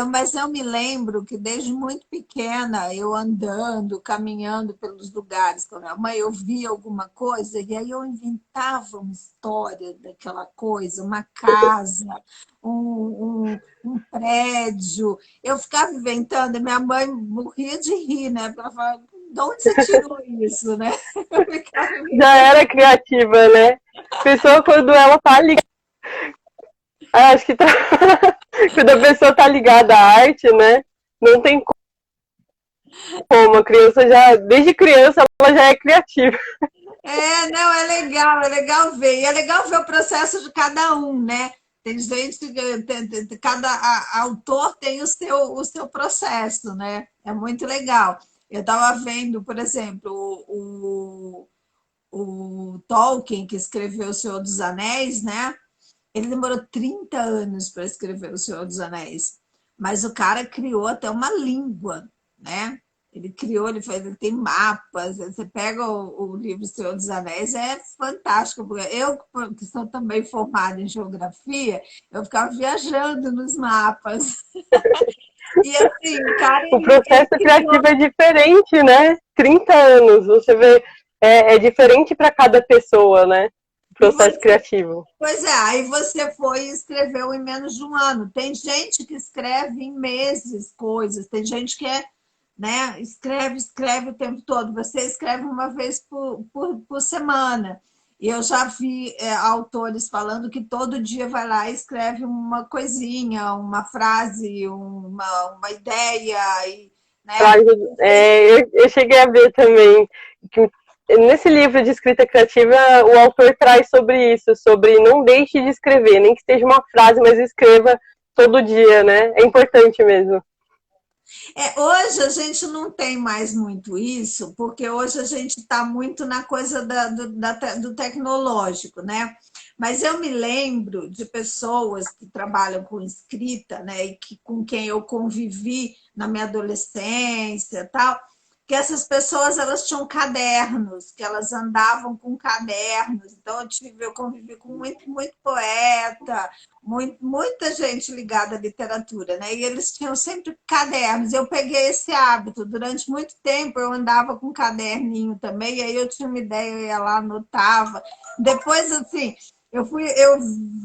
Mas eu me lembro que desde muito pequena, eu andando, caminhando pelos lugares com a minha mãe, eu via alguma coisa e aí eu inventava uma história daquela coisa, uma casa, um prédio. Eu ficava inventando e minha mãe morria de rir, né? Porque ela falava, de onde você tirou isso, né? Eu ficava Já era criativa, né? Pessoa quando ela tá ligada. Acho que tá... quando a pessoa tá ligada à arte, né? Não tem como. A criança já, desde criança, ela já é criativa. Não, é legal ver. E é legal ver o processo de cada um, né? Tem gente que cada autor tem o seu processo, né? É muito legal. Eu estava vendo, por exemplo, o Tolkien, que escreveu O Senhor dos Anéis, né? Ele demorou 30 anos para escrever O Senhor dos Anéis, mas o cara criou até uma língua, né? Ele criou, ele tem mapas. Você pega o livro Senhor dos Anéis, é fantástico. Porque eu, que sou também formada em geografia, eu ficava viajando nos mapas. E assim, o cara, O ele processo criou. criativo é diferente, né? 30 anos, você vê, é diferente para cada pessoa, né? O E processo você, criativo. pois é, aí você foi e escreveu em menos de um ano. Tem gente que escreve em meses coisas, tem gente que né, escreve o tempo todo. Você escreve uma vez por semana. E eu já vi autores falando que todo dia vai lá e escreve uma coisinha, uma frase, uma ideia, né? Eu cheguei a ver também que nesse livro de escrita criativa o autor traz sobre isso, sobre não deixe de escrever, nem que seja uma frase, mas escreva todo dia, né? É importante mesmo. Hoje a gente não tem mais muito isso, porque hoje a gente está muito na coisa do tecnológico, né? Mas eu me lembro de pessoas que trabalham com escrita, né, e com quem eu convivi na minha adolescência, e tal, que essas pessoas elas tinham cadernos, que elas andavam com cadernos. Então eu convivi com muito poeta, muita gente ligada à literatura, né? E eles tinham sempre cadernos. Eu peguei esse hábito. Durante muito tempo eu andava com um caderninho também, e aí eu tinha uma ideia, eu ia lá, anotava. Depois, assim, eu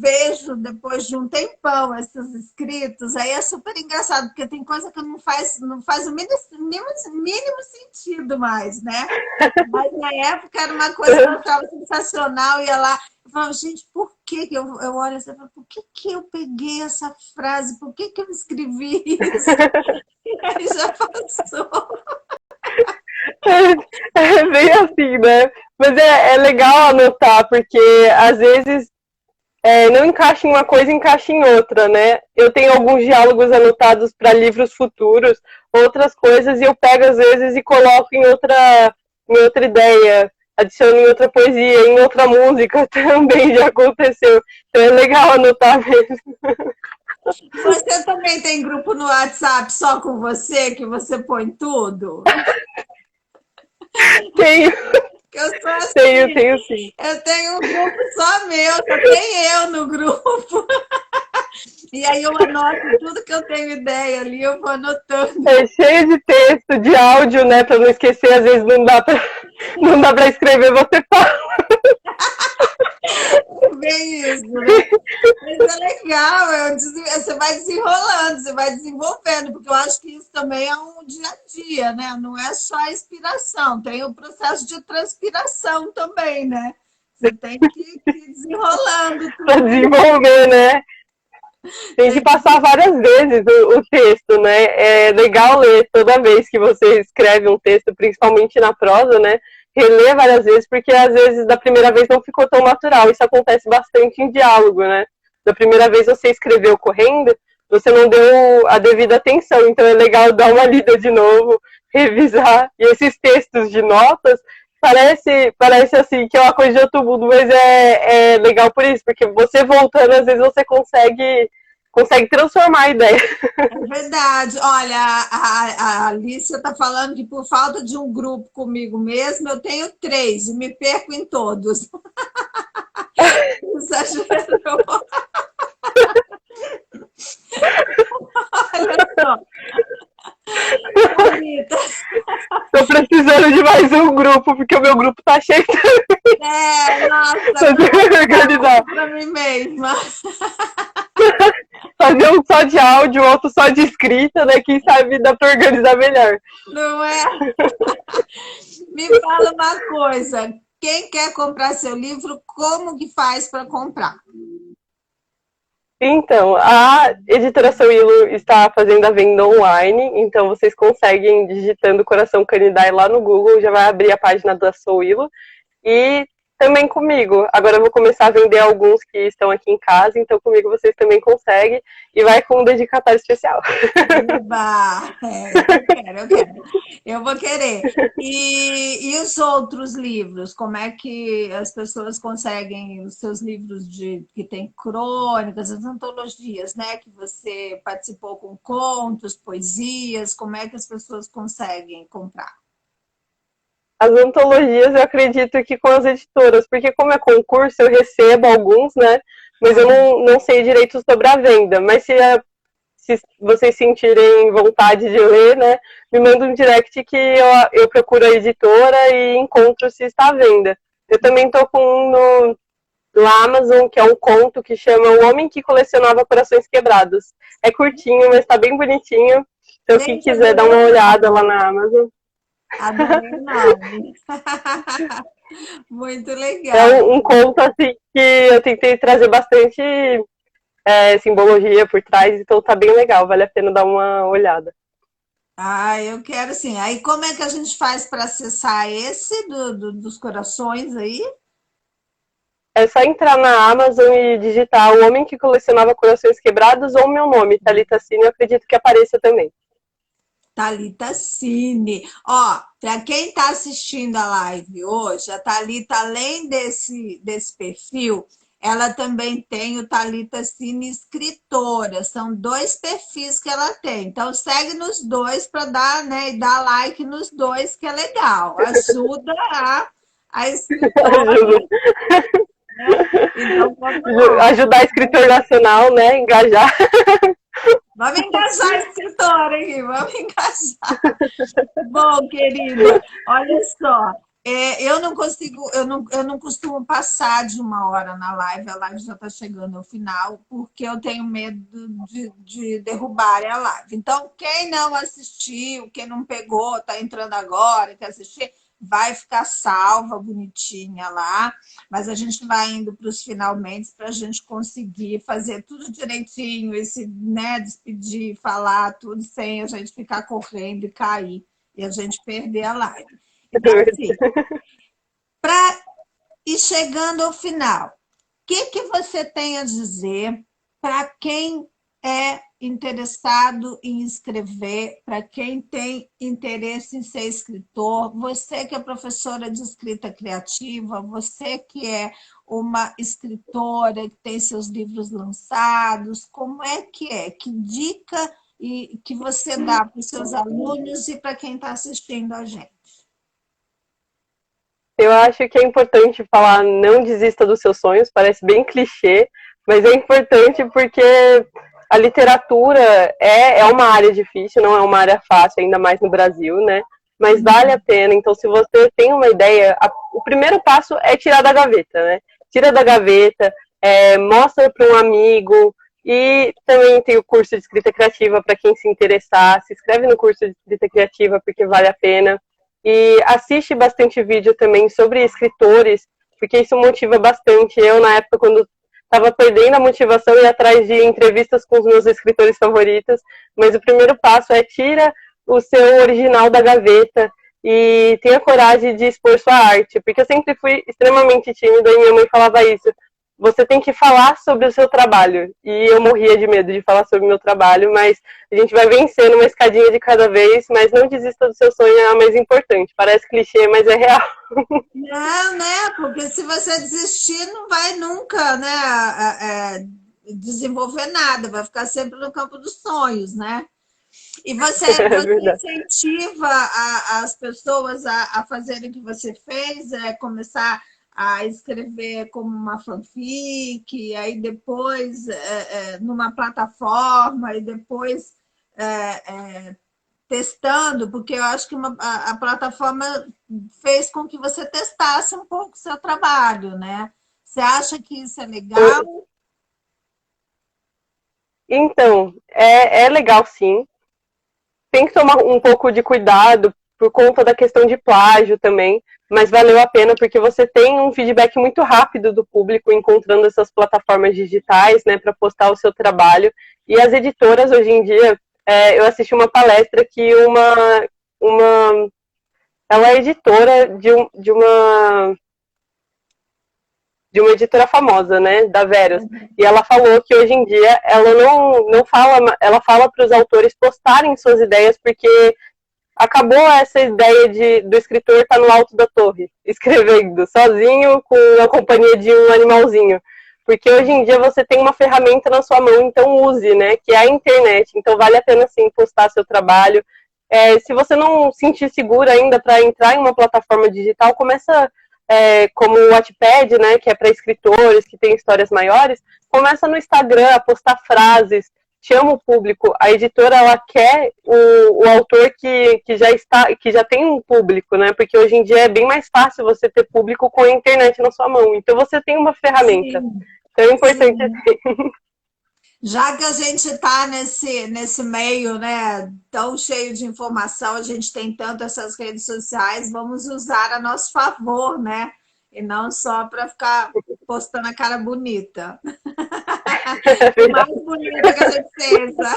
vejo depois de um tempão esses escritos, aí é super engraçado, porque tem coisa que não faz o mínimo sentido mais, né? Mas na época era uma coisa que eu achava sensacional, ia lá, eu falava, gente, por que que eu olho assim, eu falo, por que que eu peguei essa frase? Por que que eu escrevi isso? E aí já passou. É bem assim, né? Mas é legal anotar, porque às vezes não encaixa em uma coisa, encaixa em outra, né? Eu tenho alguns diálogos anotados para livros futuros, outras coisas, e eu pego às vezes e coloco em outra ideia, adiciono em outra poesia, em outra música também já aconteceu. Então é legal anotar mesmo. Você também tem grupo no WhatsApp só com você, que você põe tudo? Tenho, Que eu sou tenho, assim. tenho sim. Eu tenho um grupo só meu, só tem eu no grupo. E aí eu anoto tudo que eu tenho ideia ali, eu vou anotando. É cheio de texto, de áudio, né? Pra não esquecer, às vezes não dá pra escrever, você fala. Bem isso, né? Mas é legal, você vai desenrolando, você vai desenvolvendo, porque eu acho que isso também é um dia a dia, né? Não é só a inspiração, tem o processo de transpiração também, né? Você tem que ir desenrolando Pra tudo. desenvolver, né? Tem que Tem que... passar várias vezes o texto, né? É legal ler toda vez que você escreve um texto, principalmente na prosa, né? Reler várias vezes, porque às vezes da primeira vez não ficou tão natural. Isso acontece bastante em diálogo, né? Da primeira vez você escreveu correndo, você não deu a devida atenção, então é legal dar uma lida de novo, revisar. E esses textos de notas, parece assim que é uma coisa de outro mundo, mas é legal por isso, porque você voltando, às vezes você consegue transformar a ideia. É verdade. Olha, a Alicia está falando que por falta de um grupo comigo mesmo, eu tenho três e me perco em todos. Exagerou. Olha só. Bonita. Tô precisando de mais um grupo, porque o meu grupo tá cheio. Nossa, Fazer agora eu organizar. para mim mesma. Fazer um só de áudio, outro só de escrita, né? Quem sabe dá pra organizar melhor. Não é? Me fala uma coisa. Quem quer comprar seu livro, como que faz para comprar? Então, a editora Souilo está fazendo a venda online, então vocês conseguem, digitando Coração Canidai lá no Google, já vai abrir a página da Souilo. E também comigo. Agora eu vou começar a vender alguns que estão aqui em casa, então comigo vocês também conseguem. E vai com um dedicatório especial. Eba! Eu quero. Eu vou querer. E os outros livros? Como é que as pessoas conseguem os seus livros que tem crônicas, as antologias, né? Que você participou com contos, poesias, como é que as pessoas conseguem comprar? As antologias eu acredito que com as editoras, porque como é concurso, eu recebo alguns, né? Mas eu não sei direito sobre a venda. Mas se vocês sentirem vontade de ler, né? Me manda um direct que eu procuro a editora e encontro se está à venda. Eu também estou com um no Amazon, que é um conto que chama O Homem que Colecionava Corações Quebrados. É curtinho, mas está bem bonitinho. Então, quem Gente, quiser dar adorei uma o olhada lá nome. na Amazon. Adorei o nome. Muito É legal. um conto assim que eu tentei trazer bastante simbologia por trás, então tá bem legal, vale a pena dar uma olhada. Eu quero sim. Aí, como é que a gente faz para acessar esse dos corações aí? É só entrar na Amazon e digitar O Homem que Colecionava Corações Quebrados ou meu nome, Thalita Cine, eu acredito que apareça também. Thalita Cine. Ó, para quem está assistindo a live hoje, a Thalita, além desse perfil, ela também tem o Thalita Cine Escritora. São 2 perfis que ela tem. Então, segue nos 2 para dar, né, e dar like nos 2, que é legal. Ajuda a escritora, Ajuda. né? Então, vamos lá. Ajudar escritor nacional, né? Engajar. Vamos engajar a escritora aqui, vamos engajar. Bom, querida, olha só, eu não consigo, eu não costumo passar de 1 hora na live, a live já está chegando ao final, porque eu tenho medo de derrubarem a live. Então, quem não assistiu, quem não pegou, está entrando agora, quer assistir, vai ficar salva, bonitinha lá, mas a gente vai indo para os finalmente para a gente conseguir fazer tudo direitinho, esse, né, despedir, falar tudo sem a gente ficar correndo e cair e a gente perder a live. Então, assim, para ir chegando ao final, o que você tem a dizer para quem é interessado em escrever, para quem tem interesse em ser escritor, você que é professora de escrita criativa, você que é uma escritora que tem seus livros lançados, como é? Que dica que você dá para os seus alunos e para quem está assistindo a gente? Eu acho que é importante falar não desista dos seus sonhos, parece bem clichê, mas é importante porque a literatura é uma área difícil, não é uma área fácil, ainda mais no Brasil, né? Mas vale a pena. Então, se você tem uma ideia, o primeiro passo é tirar da gaveta, né? Tira da gaveta, mostra para um amigo, e também tem o curso de escrita criativa para quem se interessar. Se inscreve no curso de escrita criativa porque vale a pena. E assiste bastante vídeo também sobre escritores, porque isso motiva bastante. Eu, na época, quando estava perdendo a motivação, ia atrás de entrevistas com os meus escritores favoritos, mas o primeiro passo é tira o seu original da gaveta e tenha coragem de expor sua arte, porque eu sempre fui extremamente tímida e minha mãe falava isso, você tem que falar sobre o seu trabalho, e eu morria de medo de falar sobre o meu trabalho, mas a gente vai vencendo uma escadinha de cada vez, mas não desista do seu sonho, é o mais importante, parece clichê, mas é real. Não, né? Porque se você desistir, não vai nunca, né, desenvolver nada, vai ficar sempre no campo dos sonhos, né? E você incentiva as pessoas a fazerem o que você fez, começar a escrever como uma fanfic, aí depois numa plataforma, e depois testando, porque eu acho que a plataforma fez com que você testasse um pouco o seu trabalho, né? Você acha que isso é legal? Então, é legal sim. Tem que tomar um pouco de cuidado por conta da questão de plágio também, mas valeu a pena porque você tem um feedback muito rápido do público encontrando essas plataformas digitais, né, para postar o seu trabalho. E as editoras hoje em dia, eu assisti uma palestra que ela é editora de uma editora famosa, né, da Verus, e ela falou que hoje em dia ela não fala, ela fala para os autores postarem suas ideias, porque acabou essa ideia do escritor estar no alto da torre, escrevendo sozinho com a companhia de um animalzinho, porque hoje em dia você tem uma ferramenta na sua mão, então use, né, que é a internet, então vale a pena sim postar seu trabalho. Se você não se sentir segura ainda para entrar em uma plataforma digital, começa como o Wattpad, né, que é para escritores, que tem histórias maiores, começa no Instagram a postar frases, chama o público. A editora, ela quer o autor que já tem um público, né, porque hoje em dia é bem mais fácil você ter público com a internet na sua mão. Então você tem uma ferramenta. Sim. Então é importante assim. Já que a gente está nesse meio, né, tão cheio de informação, a gente tem tanto essas redes sociais, vamos usar a nosso favor, né? E não só para ficar postando a cara bonita. É mais bonita que a gente seja.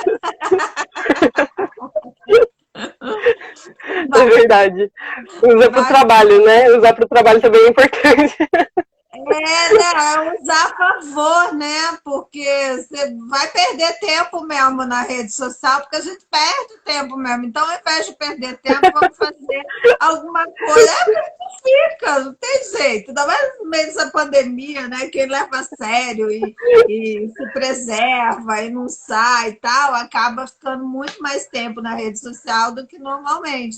É verdade. Usa para o trabalho, né? Usar para o trabalho também é importante. É usar a favor, né? Porque você vai perder tempo mesmo na rede social, porque a gente perde tempo mesmo. Então, ao invés de perder tempo, vamos fazer alguma coisa. Fica, não tem jeito. Ainda mais no meio dessa pandemia, né? Quem leva a sério e se preserva e não sai e tal, acaba ficando muito mais tempo na rede social do que normalmente.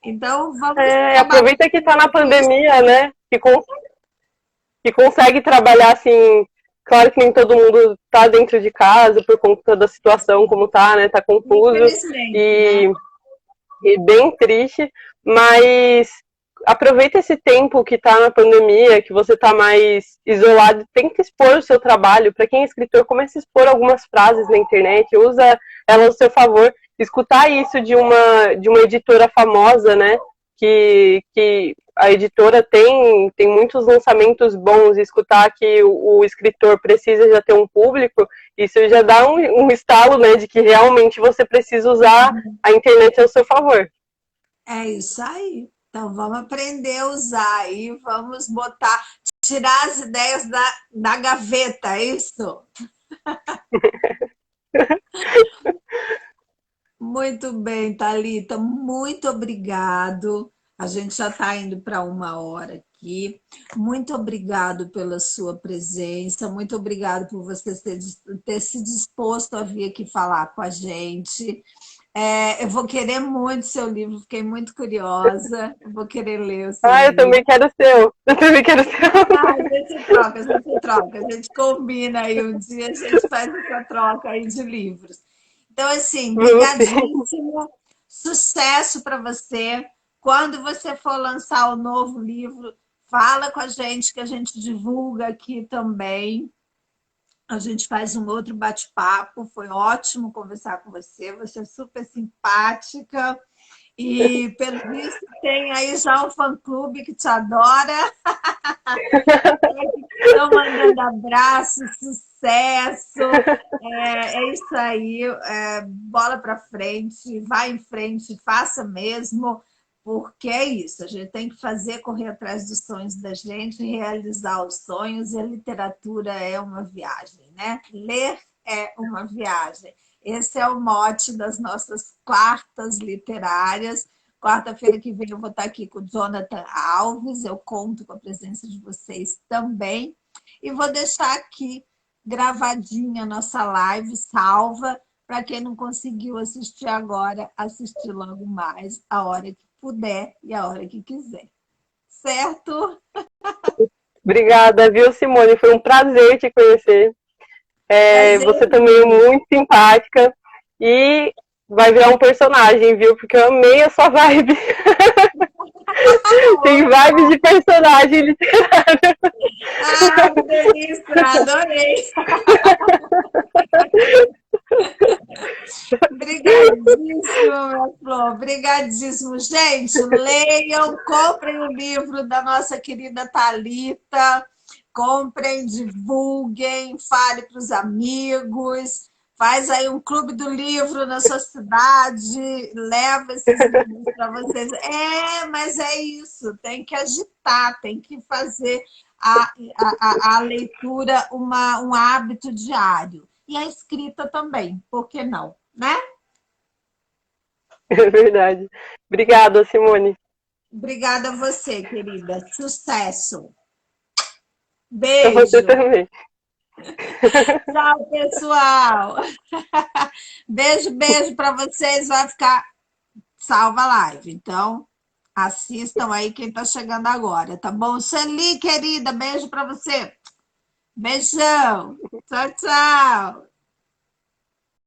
Então, vamos trabalhar Aproveita que está na com isso. pandemia, né? Que consegue trabalhar assim. Claro que nem todo mundo está dentro de casa por conta da situação como tá, né? Tá confuso Infelizmente, né? e, e bem triste, mas aproveita esse tempo que está na pandemia, que você está mais isolado, tenta expor o seu trabalho. Para quem é escritor, comece a expor algumas frases na internet, usa ela ao seu favor. Escutar isso de uma editora famosa, né? Que a editora tem muitos lançamentos bons, escutar que o escritor precisa já ter um público, isso já dá um estalo, né, de que realmente você precisa usar a internet ao seu favor. É isso aí. Então, vamos aprender a usar aí, vamos botar, tirar as ideias da gaveta, é isso? Muito bem, Thalita, muito obrigado. A gente já está indo para 1 hora aqui. Muito obrigado pela sua presença, muito obrigado por você ter se disposto a vir aqui falar com a gente. Eu vou querer muito seu livro, fiquei muito curiosa. Eu vou querer ler o seu Eu também livro. quero o seu. Eu também quero o Ah, seu. a gente troca, a gente troca, a gente combina aí um dia, a gente faz essa troca aí de livros. Então, assim, Vamos sim. brigadíssimo, sucesso para você. Quando você for lançar o novo livro, fala com a gente que a gente divulga aqui também. A gente faz um outro bate-papo. Foi ótimo conversar com você. Você é super simpática. E, pelo visto, tem aí já um fã-clube que te adora. Estão mandando abraço, sucesso. É isso aí. Bola para frente, vai em frente, faça mesmo, porque é isso. A gente tem que fazer, correr atrás dos sonhos da gente, realizar os sonhos, e a literatura é uma viagem, né? Ler é uma viagem. Esse é o mote das nossas quartas literárias. Quarta-feira que vem eu vou estar aqui com o Jonathan Alves, eu conto com a presença de vocês também. E vou deixar aqui gravadinha a nossa live, salva, para quem não conseguiu assistir agora, assistir logo mais, a hora que puder e a hora que quiser. Certo? Obrigada, viu, Simone? Foi um prazer te conhecer. Prazer Você também é meu. muito simpática e vai virar um personagem, viu? Porque eu amei a sua vibe. Tem vibe de personagem literário. Ah, que delícia! Adorei! Obrigadíssimo, minha flor. Obrigadíssimo. Gente, leiam, comprem o livro da nossa querida Thalita. Comprem, divulguem, fale para os amigos. Faz aí um clube do livro na sua cidade, leva esses livros para vocês. Mas é isso, tem que agitar, tem que fazer a leitura um hábito diário. E a escrita também, por que não? Né? É verdade. Obrigada, Simone. Obrigada a você, querida. Sucesso. Pra você Beijo. também. Tchau, pessoal. Beijo, beijo para vocês. Vai ficar salva a live. Então, assistam aí quem está chegando agora, tá bom? Xeli, querida, beijo para você. Beijão. Tchau, tchau.